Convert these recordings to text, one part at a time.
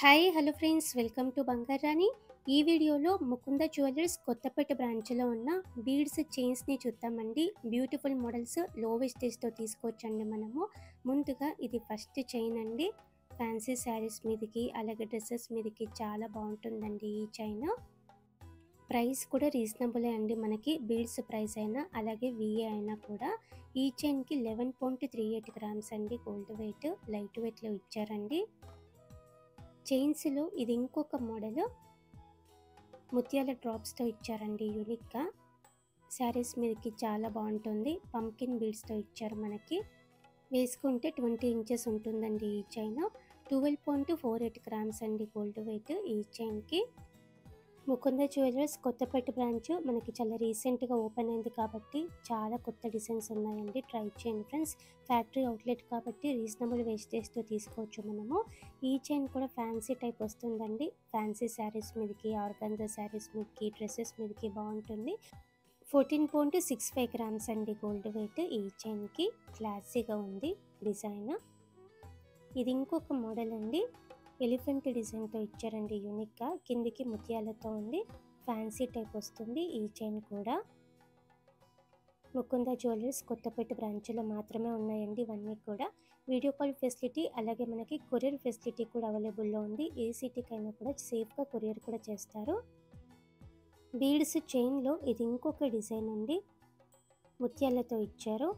Hi hello friends, welcome to Bangarani. ఈ వీడియోలో Mukunda jewellers Kothapeta బ్రాంచ్లో ఉన్న బీడ్స్ చైన్స్ని చూద్దామండి. బ్యూటిఫుల్ మోడల్స్ లో వేస్టేజ్తో తీసుకోవచ్చండి. మనము ముందుగా ఇది ఫస్ట్ చైన్ అండి. ఫ్యాన్సీ శారీస్ మీదకి అలాగే డ్రెస్సెస్ మీదకి చాలా బాగుంటుందండి ఈ చైన్. ప్రైస్ కూడా రీజనబులే అండి. మనకి బీడ్స్ ప్రైస్ అయినా అలాగే విఏ అయినా కూడా ఈ చైన్కి 11.38 గ్రామ్స్ అండి గోల్డ్ వెయిట్. లైట్ వెయిట్లో ఇచ్చారండి. చైన్స్లో ఇది ఇంకొక మోడల్, ముత్యాల డ్రాప్స్తో ఇచ్చారండి. యూనిక్గా శారీస్ మీదకి చాలా బాగుంటుంది. పంకిన్ బీడ్స్తో ఇచ్చారు. మనకి వేసుకుంటే 20 ఇంచెస్ ఉంటుందండి ఈ చైన్. 12.48 గ్రామ్స్ అండి గోల్డ్ వెయిట్ ఈ చైన్కి. ముకుంద జ్యువెలర్స్ కొత్తపేట బ్రాంచ్ మనకి చాలా రీసెంట్గా ఓపెన్ అయింది కాబట్టి చాలా కొత్త డిజైన్స్ ఉన్నాయండి. ట్రై చేయండి ఫ్రెండ్స్. ఫ్యాక్టరీ అవుట్లెట్ కాబట్టి రీజనబుల్ వేస్టేజ్తో తీసుకోవచ్చు మనము. ఈ చైన్ కూడా ఫ్యాన్సీ టైప్ వస్తుందండి. ఫ్యాన్సీ శారీస్ మీదకి, ఆర్గాన్జా శారీస్ మీదకి, డ్రెస్సెస్ మీదకి బాగుంటుంది. 14.65 గ్రామ్స్ అండి గోల్డ్ వెయిట్ ఈ చైన్కి. క్లాసీగా ఉంది డిజైన్. ఇది ఇంకొక మోడల్ అండి. ఎలిఫెంట్ డిజైన్తో ఇచ్చారండి యూనిక్గా. కిందికి ముత్యాలతో ఉంది. ఫ్యాన్సీ టైప్ వస్తుంది ఈ చైన్ కూడా. ముకుంద జ్యువెలర్స్ కొత్తపేట బ్రాంచ్లో మాత్రమే ఉన్నాయండి ఇవన్నీ కూడా. వీడియో కాల్ ఫెసిలిటీ అలాగే మనకి కొరియర్ ఫెసిలిటీ కూడా అవైలబుల్లో ఉంది. ఏ సిటీకైనా కూడా సేఫ్గా కొరియర్ కూడా చేస్తారు. బీడ్స్ చైన్లో ఇది ఇంకొక డిజైన్ అండి. ముత్యాలతో ఇచ్చారు.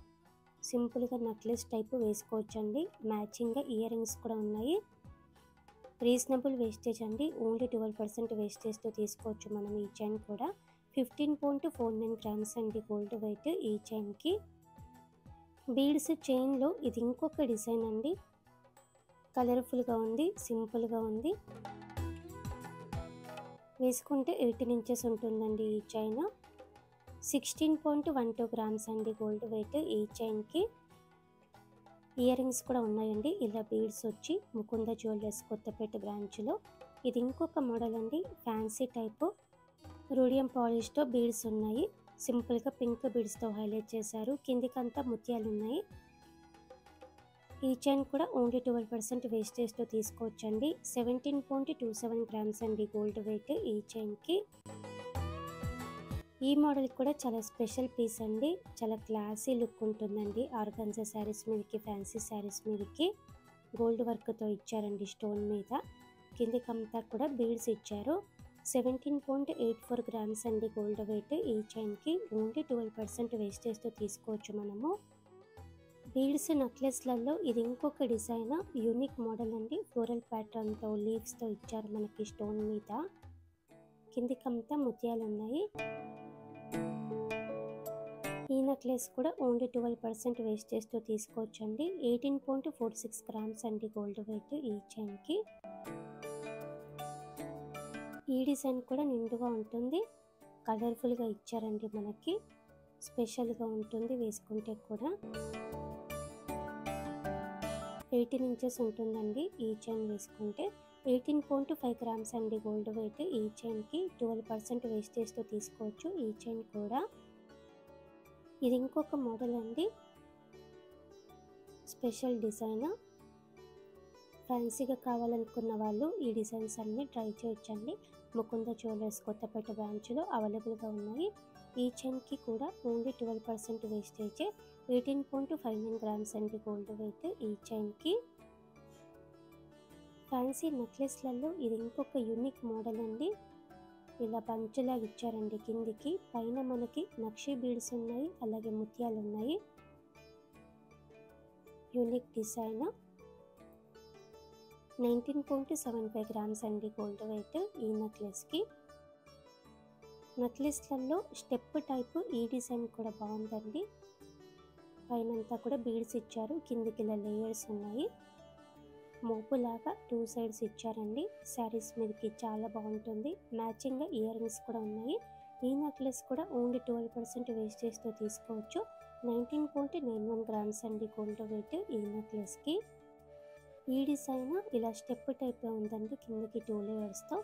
సింపుల్గా నెక్లెస్ టైపు వేసుకోవచ్చండి. మ్యాచింగ్గా ఇయర్ రింగ్స్ కూడా ఉన్నాయి. రీజనబుల్ వేస్టేజ్ అండి. ఓన్లీ 12% వేస్టేజ్తో తీసుకోవచ్చు మనం ఈ చైన్ కూడా. 15.49 గ్రామ్స్ అండి గోల్డ్ వెయిట్ ఈ చైన్కి. బీడ్స్ చైన్లో ఇది ఇంకొక డిజైన్ అండి. కలర్ఫుల్గా ఉంది, సింపుల్గా ఉంది. వేసుకుంటే 18 ఇంచెస్ ఉంటుందండి ఈ చైన్. 16.12 గ్రామ్స్ అండి గోల్డ్ వెయిట్ ఈ చైన్కి. ఇయర్ రింగ్స్ కూడా ఉన్నాయండి. ఇలా బీడ్స్ వచ్చి ముకుంద జ్యువెలర్స్ కొత్తపేట బ్రాంచ్లో. ఇది ఇంకొక మోడల్ అండి. ఫ్యాన్సీ టైపు రూడియం పాలిష్తో బీడ్స్ ఉన్నాయి. సింపుల్గా పింక్ బీడ్స్తో హైలైట్ చేశారు. కిందికంతా ముత్యాలు ఉన్నాయి. ఈ చైన్ కూడా ఓన్లీ 12% వేస్టేజ్తో తీసుకోవచ్చండి. 17.27 గ్రామ్స్ అండి గోల్డ్ వెయిట్ ఈ చైన్కి. ఈ మోడల్ కూడా చాలా స్పెషల్ పీస్ అండి. చాలా క్లాసీ లుక్ ఉంటుందండి. ఆర్గాన్జా శారీస్ మీదకి, ఫ్యాన్సీ శారీస్ మీదకి గోల్డ్ వర్క్తో ఇచ్చారండి స్టోన్ మీద. కిందికంతా కూడా బీడ్స్ ఇచ్చారు. 17.84 గ్రామ్స్ అండి గోల్డ్ వెయిట్ ఈ చైన్కి. ఓన్లీ 12% వేస్టేజ్తో తీసుకోవచ్చు మనము. బీడ్స్ నెక్లెస్లలో ఇది ఇంకొక డిజైన్, యూనిక్ మోడల్ అండి. ఫ్లోరల్ ప్యాటర్న్తో లీవ్స్తో ఇచ్చారు మనకి స్టోన్ మీద. కిందికంతా ముత్యాలు ఉన్నాయి. ఈ నెక్లెస్ కూడా ఓన్లీ 12% వేస్టేజ్తో తీసుకోవచ్చండి. 18.46 గ్రామ్స్ అండి గోల్డ్ వెయిట్ ఈ చైన్కి. ఈ డిజైన్ కూడా నిండుగా ఉంటుంది. కలర్ఫుల్గా ఇచ్చారండి మనకి. స్పెషల్గా ఉంటుంది వేసుకుంటే కూడా. 18 ఇంచెస్ ఉంటుందండి ఈ చైన్ వేసుకుంటే. 18.5 గ్రామ్స్ అండి గోల్డ్ వెయిట్ ఈ చైన్కి. 12% వేస్టేజ్తో తీసుకోవచ్చు ఈ చైన్ కూడా. ఇది ఇంకొక మోడల్ అండి. Special design. ఫ్యాన్సీగా కావాలనుకున్న వాళ్ళు ఈ డిజైన్స్ అన్నీ ట్రై చేయొచ్చండి. ముకుంద జ్యువెలర్స్ కొత్తపేట బ్రాంచ్లో అవైలబుల్గా ఉన్నాయి. ఈ చైన్కి కూడా ఓన్లీ 12% వేస్టేజ్. 18.59 గ్రామ్స్ అండి గోల్డ్ వెయిట్ ఈ చైన్కి. ఫ్యాన్సీ నెక్లెస్లలో ఇది ఇంకొక యూనిక్ మోడల్ అండి. ఇలా బంచులాగా ఇచ్చారండి కిందికి. పైన మనకి నక్షి బీడ్స్ ఉన్నాయి, అలాగే ముత్యాలు ఉన్నాయి. Unique design. 19.75 గ్రామ్స్ అండి గోల్డ్ వెయిట్ ఈ నెక్లెస్కి. నెక్లెస్లలో స్టెప్ టైపు ఈ డిజైన్ కూడా బాగుందండి. పైనంతా కూడా బీడ్స్ ఇచ్చారు. కిందికి ఇలా లేయర్స్ ఉన్నాయి. మోపులాగా 2 సైడ్స్ ఇచ్చారండి. శారీస్ మీదకి చాలా బాగుంటుంది. మ్యాచింగ్గా ఇయర్ రింగ్స్ కూడా ఉన్నాయి. ఈ నెక్లెస్ కూడా ఓన్లీ 12% వేస్టేజ్తో తీసుకోవచ్చు. 19.91 గ్రామ్స్ అండి గోల్డ్ వెయిట్ ఈ నెక్లెస్కి. ఈ డిజైన్ ఇలా స్టెప్ టైప్లో ఉందండి. కిందికి 2 లేయర్స్తో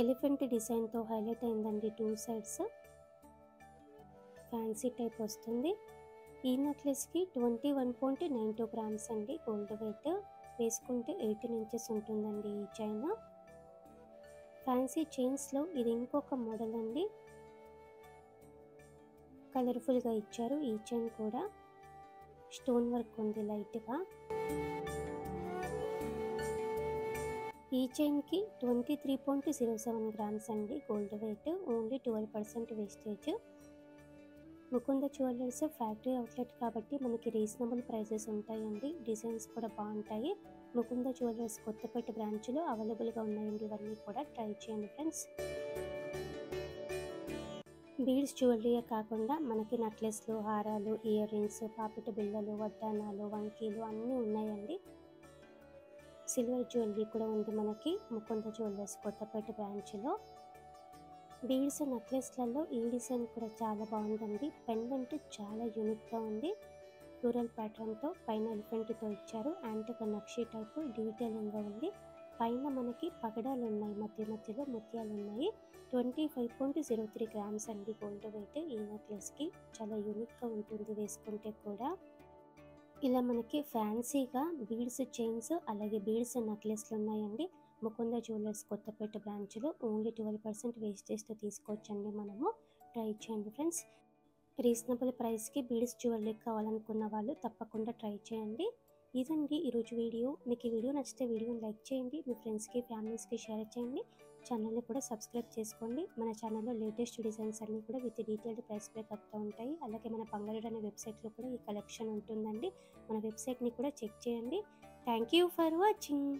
ఎలిఫెంట్ డిజైన్తో హైలైట్ అయిందండి 2 సైడ్స్. ఫ్యాన్సీ టైప్ వస్తుంది. ఈ నెక్లెస్కి 21.92 గ్రామ్స్ అండి గోల్డ్ వెయిట్. వేసుకుంటే 18 ఇంచెస్ ఉంటుందండి ఈ చైన్. ఫ్యాన్సీ చైన్స్లో ఇది ఇంకొక మోడల్ అండి. కలర్ఫుల్గా ఇచ్చారు. ఈ చైన్ కూడా స్టోన్ వర్క్ ఉంది లైట్గా. ఈ చైన్కి 23.07 గ్రామ్స్ అండి gold weight. Only 12% wastage. Mukunda jewellers factory outlet కాబట్టి మనకి రీజనబుల్ ప్రైజెస్ ఉంటాయండి. డిజైన్స్ కూడా బాగుంటాయి. ముకుంద జ్యువెలర్స్ కొత్తపేట బ్రాంచ్లో అవైలబుల్గా ఉన్నాయండి. ఇవన్నీ కూడా ట్రై చేయండి ఫ్రెండ్స్. బీడ్స్ జ్యువెలరీయే కాకుండా మనకి నెక్లెస్లు, హారాలు, ఇయర్ రింగ్స్, పాపిట బిళ్ళలు, వడ్డానాలు, వంకీలు అన్నీ ఉన్నాయండి. సిల్వర్ జ్యువెలరీ కూడా ఉంది మనకి ముకుంద జ్యువెలర్స్ కొత్తపేట బ్రాంచ్లో. బీడ్స్ నెక్లెస్లలో ఈ డిజైన్ కూడా చాలా బాగుందండి. పెండెంట్ చాలా యూనిక్గా ఉంది. ఫ్లోరల్ ప్యాటర్న్తో పైన ఎలిఫెంట్తో ఇచ్చారు. యాంటిక్ నక్షి టైపు డీటెయిలింగ్గా ఉంది. పైన మనకి పగడాలు ఉన్నాయి, మధ్యలో ముత్యాలు ఉన్నాయి. 25.03 గ్రామ్స్ అండి గోల్డ్ వెయిట్. ఈ నెక్లెస్కి చాలా యూనిక్గా ఉంటుంది వేసుకుంటే కూడా. ఇలా మనకి ఫ్యాన్సీగా బీడ్స్ చైన్స్ అలాగే బీడ్స్ నెక్లెస్లు ఉన్నాయండి. ముకుంద జ్యువెలర్స్ కొత్తపేట బ్రాంచ్లో ఓన్లీ 12% వేస్టేజ్తో తీసుకోవచ్చండి. మనము ట్రై చేయండి ఫ్రెండ్స్. రీజనబుల్ ప్రైస్కి బీడ్స్ జ్యువెలరీ కావాలనుకున్న వాళ్ళు తప్పకుండా ట్రై చేయండి. ఇదండి ఈరోజు వీడియో. మీకు ఈ వీడియో నచ్చితే వీడియోని లైక్ చేయండి. మీ ఫ్రెండ్స్కి, ఫ్యామిలీస్కి షేర్ చేయండి. ఛానల్ని కూడా సబ్స్క్రైబ్ చేసుకోండి. మన ఛానల్లో లేటెస్ట్ డిజైన్స్ అన్నీ కూడా విత్ డీటెయిల్డ్ ప్రైస్ బ్రేకప్తో ఉంటాయి. అలాగే మన బంగారు అనే వెబ్సైట్లో కూడా ఈ కలెక్షన్ ఉంటుందండి. మన వెబ్సైట్ని కూడా చెక్ చేయండి. Thank you for watching.